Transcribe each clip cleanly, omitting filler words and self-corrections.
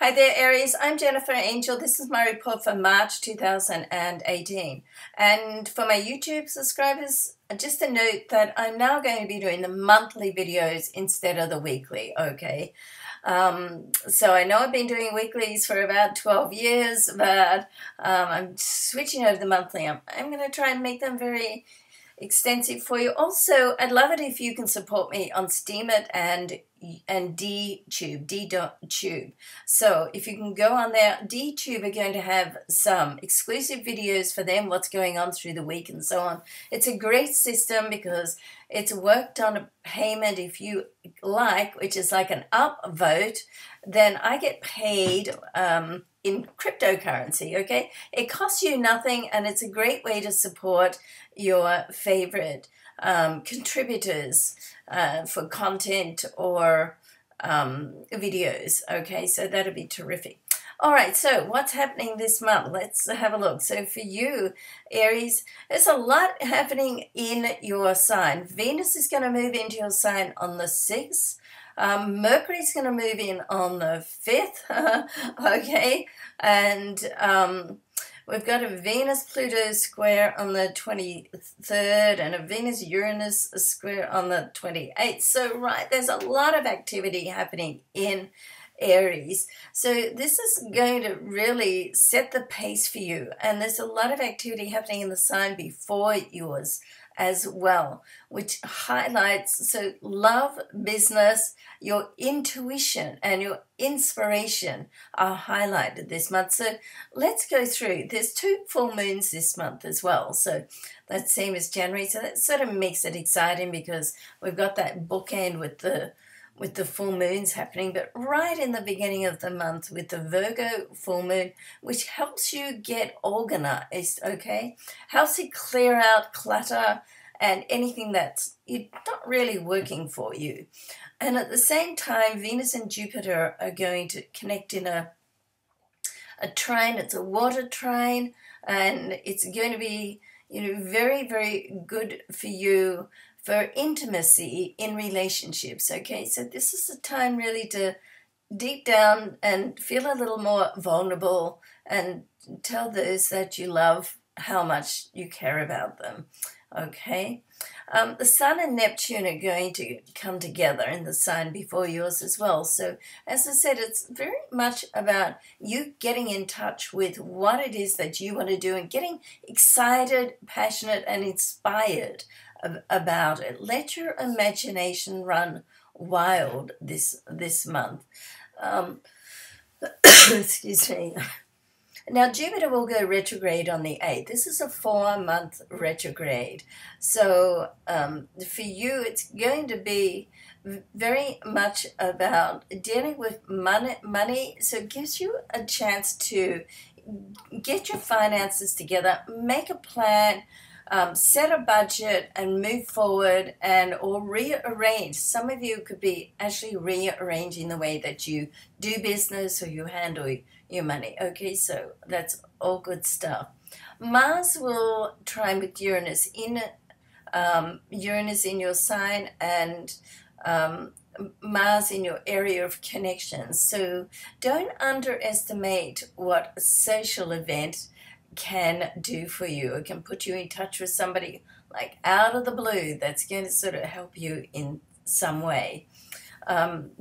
Hi there, Aries. I'm Jennifer Angel. This is my report for March 2018. And for my YouTube subscribers, just a note that I'm now going to be doing the monthly videos instead of the weekly, okay? So I know I've been doing weeklies for about 12 years, but I'm switching over to the monthly. I'm going to try and make them very extensive for you. Also, I'd love it if you can support me on Steemit and D-Tube. So if you can go on there, D-Tube are going to have some exclusive videos for them, what's going on through the week and so on. It's a great system because it's worked on a payment if you like, which is like an upvote, then I get paid in cryptocurrency, okay? It costs you nothing, and it's a great way to support your favorite contributors for content or videos, okay? So that'd be terrific. All right, so what's happening this month? Let's have a look. So for you, Aries, there's a lot happening in your sign. Venus is going to move into your sign on the 6th. Mercury's going to move in on the 5th, okay, and we've got a Venus-Pluto square on the 23rd and a Venus-Uranus square on the 28th. So, right, there's a lot of activity happening in Aries. So this is going to really set the pace for you, and there's a lot of activity happening in the sign before yours as well, which highlights, so love, business, your intuition and your inspiration are highlighted this month. So let's go through. There's 2 full moons this month as well, so that's same as January, so that sort of makes it exciting because we've got that bookend with the full moons happening, but right in the beginning of the month with the Virgo full moon, which helps you get organized, okay? Helps you clear out clutter and anything that's not really working for you. And at the same time, Venus and Jupiter are going to connect in a trine. It's a water trine, and it's going to be, very, very good for you for intimacy in relationships, okay? So this is the time really to deep down and feel a little more vulnerable and tell those that you love how much you care about them, okay? The Sun and Neptune are going to come together in the sign before yours as well. So as I said, it's very much about you getting in touch with what it is that you want to do and getting excited, passionate, and inspired about it. Let your imagination run wild this month. Excuse me. Now, Jupiter will go retrograde on the 8th. This is a 4-month retrograde. So for you, it's going to be very much about dealing with money. So it gives you a chance to get your finances together, make a plan, set a budget and move forward, or rearrange. Some of you could be actually rearranging the way that you do business or you handle your money. Okay, so that's all good stuff. Mars will trine with Uranus in your sign, and Mars in your area of connections. So don't underestimate what a social event can do for you. It can put you in touch with somebody like out of the blue that's going to sort of help you in some way.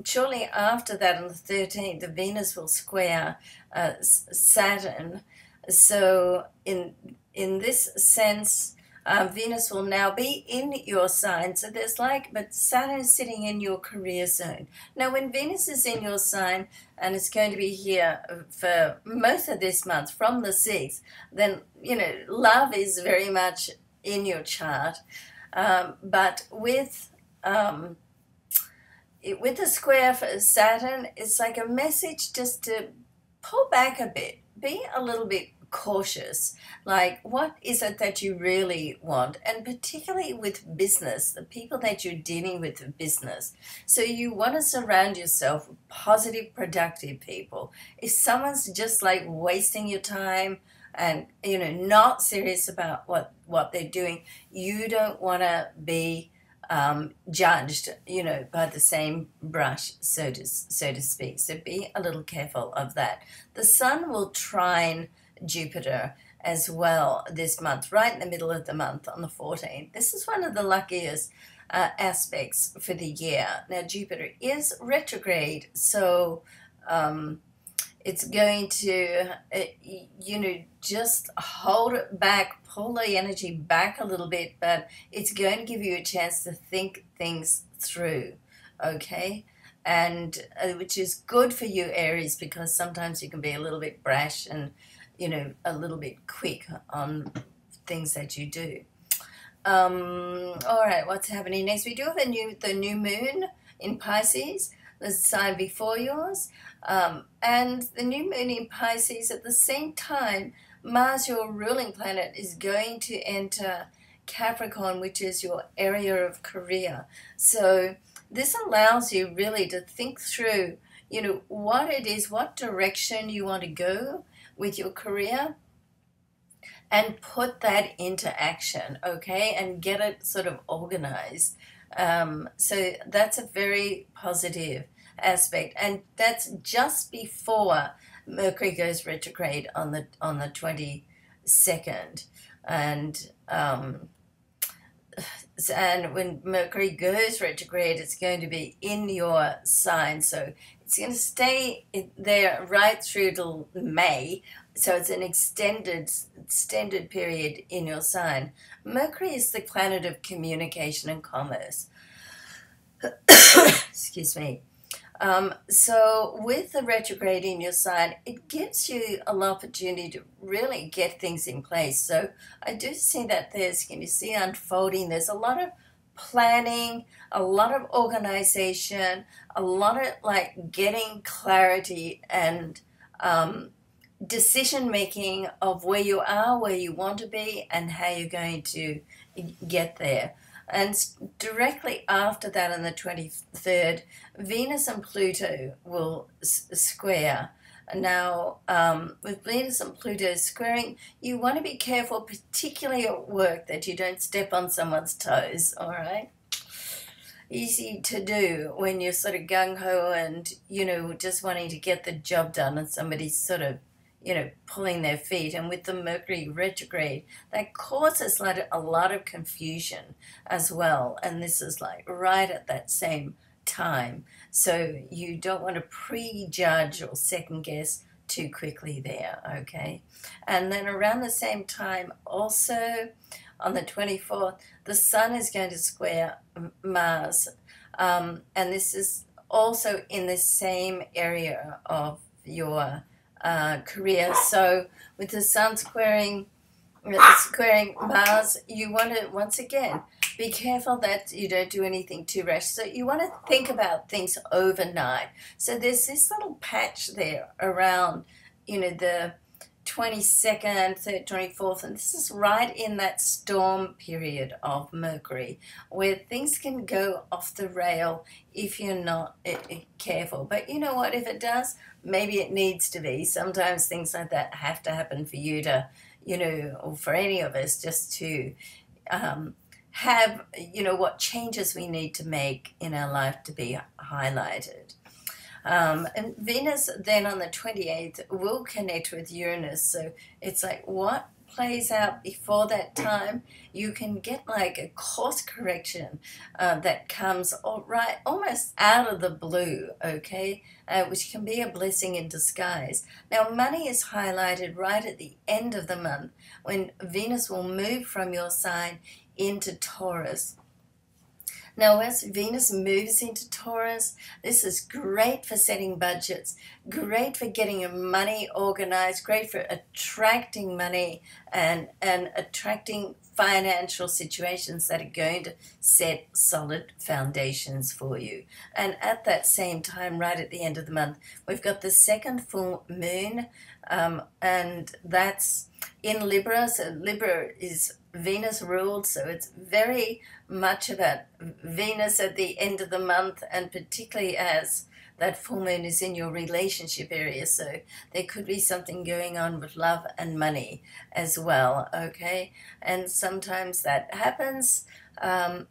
Shortly after that, on the 13th, the Venus will square Saturn. So in this sense, Venus will now be in your sign. So there's but Saturn is sitting in your career zone. Now, when Venus is in your sign, and it's going to be here for most of this month from the 6th, then, love is very much in your chart. But with the square for Saturn, it's like a message just to pull back a bit, be a little bit cautious, like what is it that you really want, and particularly with business, the people that you're dealing with in business. So you want to surround yourself with positive, productive people. If someone's just wasting your time and not serious about what they're doing, you don't want to be judged, by the same brush, so to speak. So be a little careful of that. The sun will trine Jupiter as well this month, right in the middle of the month on the 14th. This is one of the luckiest aspects for the year. Now, Jupiter is retrograde, so it's going to, just hold it back, pull the energy back a little bit, but it's going to give you a chance to think things through, okay? And which is good for you, Aries, because sometimes you can be a little bit brash and, a little bit quick on things that you do. All right, what's happening next? We do have the new moon in Pisces, the sign before yours, and the new moon in Pisces at the same time. Mars, your ruling planet, is going to enter Capricorn, which is your area of career. So this allows you really to think through, what it is, what direction you want to go with your career, and put that into action, okay, and get it sort of organized. So that's a very positive aspect, and that's just before Mercury goes retrograde on the 22nd, and when Mercury goes retrograde, it's going to be in your sign, so it's going to stay there right through till May. So it's an extended period in your sign. Mercury is the planet of communication and commerce. Excuse me. So with the retrograde in your sign, it gives you an opportunity to really get things in place. So I do see that can you see unfolding, there's a lot of planning, a lot of organization, a lot of getting clarity and decision making of where you are, where you want to be, and how you're going to get there. And directly after that, on the 23rd, Venus and Pluto will square. Now, with Venus and Pluto squaring, you want to be careful, particularly at work, that you don't step on someone's toes, all right? Easy to do when you're sort of gung-ho and, just wanting to get the job done, and somebody's sort of, pulling their feet. And with the Mercury retrograde, that causes a lot of confusion as well. And this is right at that same time. So you don't want to prejudge or second guess too quickly there, okay? And then around the same time, also on the 24th, the Sun is going to square Mars. And this is also in the same area of your career. So with the Sun squaring Mars, you want to, once again, be careful that you don't do anything too rash. So you want to think about things overnight. So there's this little patch there around, the 22nd, 3rd, 24th, and this is right in that storm period of Mercury, where things can go off the rail if you're not careful. But you know what, if it does, maybe it needs to be. Sometimes things like that have to happen for you to, or for any of us, just to have, what changes we need to make in our life to be highlighted. And Venus then on the 28th will connect with Uranus, so it's what plays out before that time, you can get a course correction that comes almost out of the blue, okay, which can be a blessing in disguise. Now, money is highlighted right at the end of the month when Venus will move from your sign into Taurus. Now, as Venus moves into Taurus, this is great for setting budgets, great for getting your money organized, great for attracting money and attracting financial situations that are going to set solid foundations for you. And at that same time, right at the end of the month, we've got the second full moon, and that's in Libra. So Libra is Venus ruled, so it's very much about Venus at the end of the month, and particularly as that full moon is in your relationship area, so there could be something going on with love and money as well, okay? And sometimes that happens And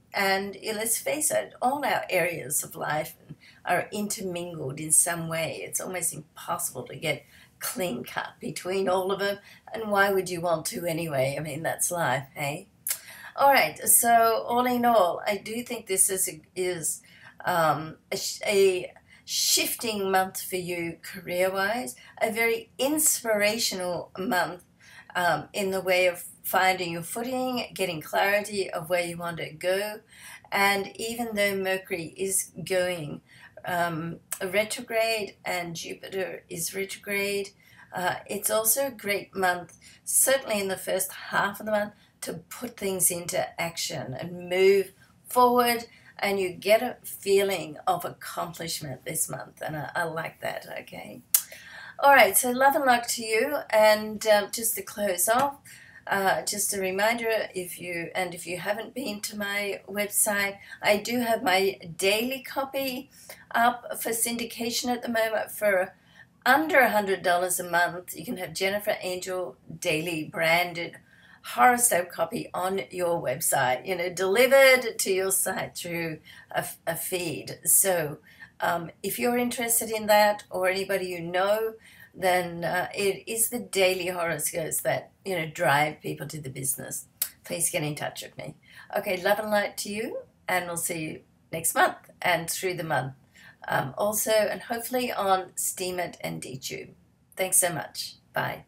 let's face it, all our areas of life are intermingled in some way. It's almost impossible to get clean cut between all of them. And why would you want to anyway? I mean, that's life, hey? All right, so all in all, I do think this is a shifting month for you career-wise, a very inspirational month in the way of finding your footing, getting clarity of where you want to go. And even though Mercury is going retrograde and Jupiter is retrograde, it's also a great month, certainly in the first half of the month, to put things into action and move forward, and you get a feeling of accomplishment this month, and I like that, okay? All right, so love and luck to you, and just to close off, just a reminder, if you haven't been to my website, I do have my daily copy up for syndication at the moment for under $100 a month. You can have Jennifer Angel daily branded horoscope copy on your website, delivered to your site through a feed. So if you're interested in that, or anybody you know, then it is the daily horoscopes that drive people to the business. Please get in touch with me. Okay, love and light to you, and we'll see you next month and through the month also, and hopefully on Steemit and DTube. Thanks so much. Bye.